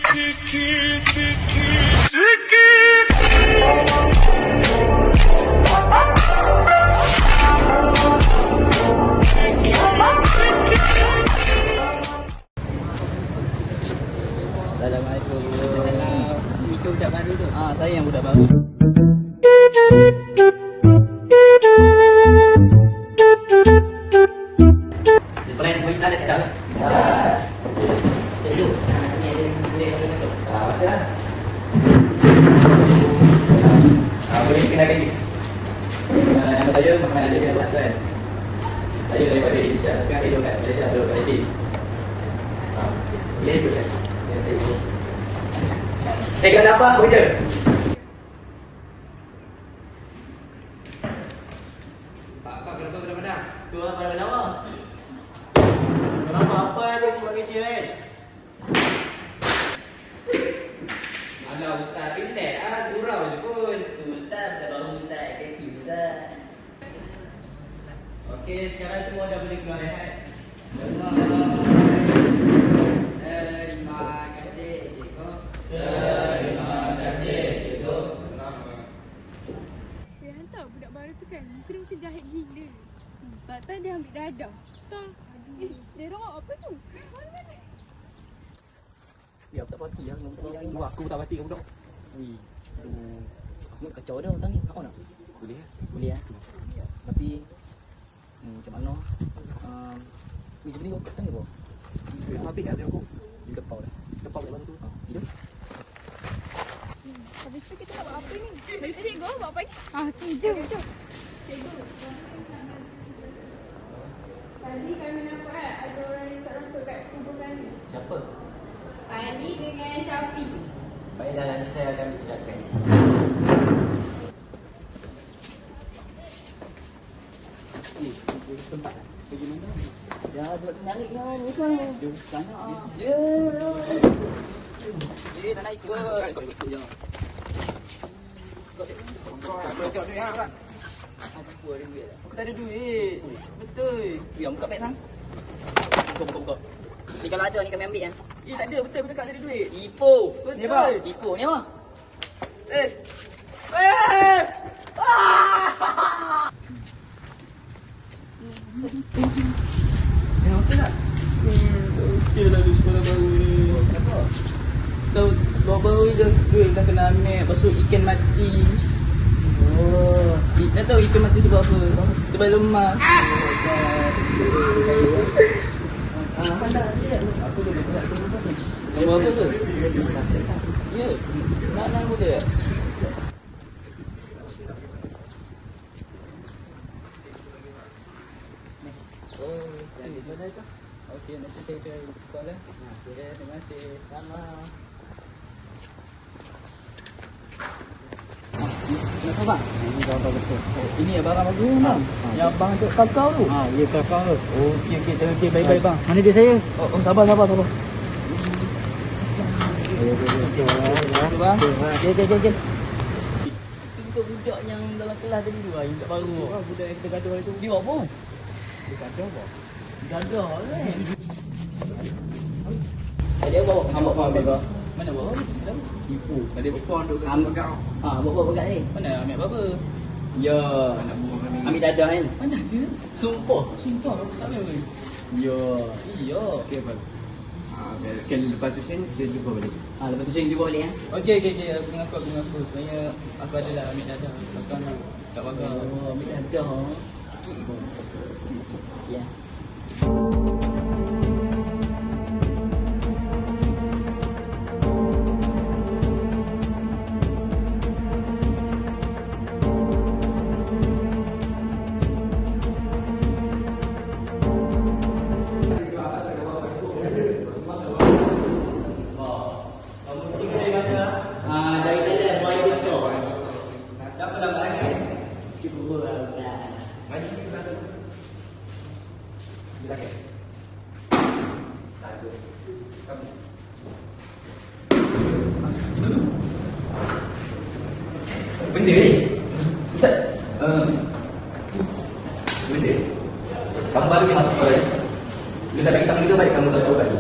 Assalamualaikum. Itu budak baru tu? Saya yang budak baru. Sebenarnya voice ada sekarang. Cikgu. Ni ada boleh masuk. Masuklah. Boleh kenalkan diri. Nama saya Muhammad Ali bin Hassan. Saya daripada Indonesia. Sekarang saya duduk kat Malaysia, duduk kat Taipei. Boleh ikut kan? Kerja apa? Apa kerja? Pak, kenapa benar-benar? Tu apa nama? Kenapa apa aja semua kerja kan? Alah ustaz pintek gurau je pun. Tu ustaz dah baru ustaz aktif ustaz. Okey, sekarang semua dah boleh keluar rehat. Terima kasih cikgu. Dia hantar budak baru tu kan, muka dia macam jahat gila. Tak tahu dia ambil dadah. Tak. Dia rawat apa tu? Mana-mana. Ya, aku tak parti lah dengan budak ni. Aku tak parti dengan budak. Wih, aduh. Aku nak kacau dah hutang ni. Kau nak? Boleh Boleh Tapi macam mana? Ni jom ni kau tanya apa? Habis kat aku. Dia tepau dah. Tepat kat mana tu? Hidup. Habis tu kita nak buat apa ni? Bagi tu cikgu buat apa ni? Okey, jom. Cikgu. Tadi kami nampak ada orang yang serangkut kat kuburan ni. Siapa? Ali dengan Syafi. Baiklah, nanti saya akan bicarakan. Tempat pergi mana? Ya, duduk narik kan. Misal. Jom sana. Ya. Tak nak ikut. Kau ikut je. Kau tengok duit hang tak? Apa ringgit lah. Aku tak ada duit. Betul. Ya, buka beg sang. Buka. Ni kalau ada ni kami ambil kan. Tak ada, betul tak ada duit. Tipu. Ni apa? Tipu ni apa? Okey tak? Okey lah tu sekolah baru ni. Kenapa? Tahu baru je duit dah kena ambil. Lepas tu ikan mati. Oh. Tak tahu ikan mati sebab apa? Sebab lemas. Mana dia? Aku boleh buat tu. Nombor apa tu? Ya. Nak boleh tak? Oh, jadi mana tu? Okey, nanti saya try call lah. Okey, terima kasih. Sama. Kenapa bang? Ini gambar betul. Ini abang bagus bang. Yang abang cakap kakao tu. Ya kakao tu. Okey, baik bang. Mana dia saya? Oh, sabar. Okey. Bang. Okey. Budak yang dalam kelas tadi tu, yang budak baru. Budak yang kita gaduh hari tu. Dia buat apa? Dia gaduh apa? Gagal kan? Dia bawa ambil mana bawa? Tipu. Tadi berpon duk Ambil bawa pegang ni. Mana ambil apa? Ya. Ambil dadah kan? Mana ada? Sumpah aku tak ambil. Ya. Iya. Okey apa? Okey, lepas tu sen dia jumpa balik. Lepas tu saya jumpa balik kan? Okey. Aku mengaku. Sebenarnya aku adalah ambil dadah. Takkan tak bagal. Oh, ambil dadah. Sikit ya. Dari dalam buaya besar. Siapa dah lagi? Cuba Ustaz. Mari kita masuk. Silakan. Satu. Kamu. Benda ni. Ustaz. Benda. Kamu baru masuk sekolah ni. Sebelum saya bagi kamu itu, baik kamu satu kali.